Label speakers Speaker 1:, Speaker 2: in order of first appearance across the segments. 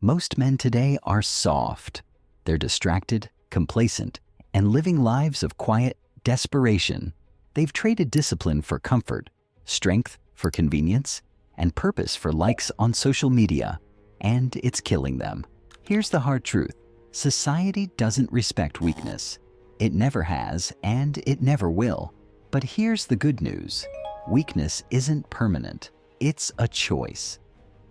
Speaker 1: Most men today are soft. They're distracted, complacent, and living lives of quiet desperation. They've traded discipline for comfort, strength for convenience, and purpose for likes on social media, and it's killing them. Here's the hard truth. Society doesn't respect weakness. It never has, and it never will. But here's the good news. Weakness isn't permanent. It's a choice.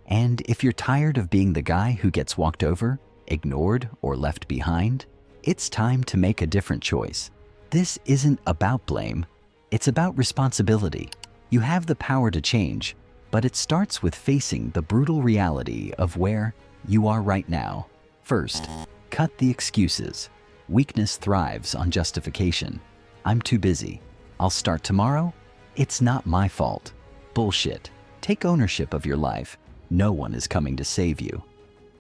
Speaker 1: And if you're tired of being the guy who gets walked over, ignored, or left behind, it's time to make a different choice. This isn't about blame. It's about responsibility. You have the power to change, but it starts with facing the brutal reality of where you are right now. First, cut the excuses. Weakness thrives on justification. I'm too busy. I'll start tomorrow. It's not my fault. Bullshit. Take ownership of your life. No one is coming to save you.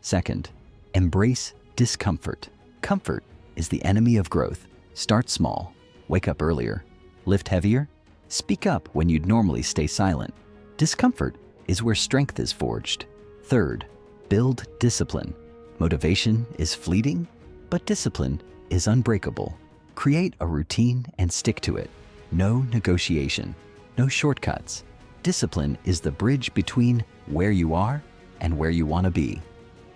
Speaker 1: Second, embrace discomfort. Comfort is the enemy of growth. Start small. Wake up earlier. Lift heavier. Speak up when you'd normally stay silent. Discomfort is where strength is forged. Third, build discipline. Motivation is fleeting, but discipline is unbreakable. Create a routine and stick to it. No negotiation, no shortcuts. Discipline is the bridge between where you are and where you want to be.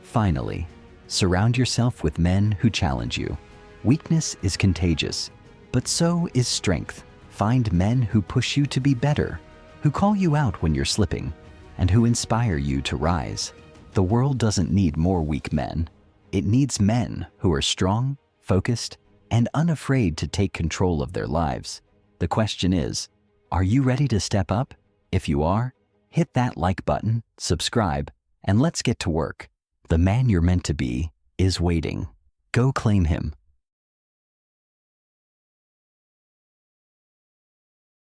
Speaker 1: Finally, surround yourself with men who challenge you. Weakness is contagious, but so is strength. Find men who push you to be better, who call you out when you're slipping, and who inspire you to rise. The world doesn't need more weak men. It needs men who are strong, focused, and unafraid to take control of their lives. The question is, are you ready to step up? If you are, hit that like button, subscribe, and let's get to work. The man you're meant to be is waiting. Go claim him.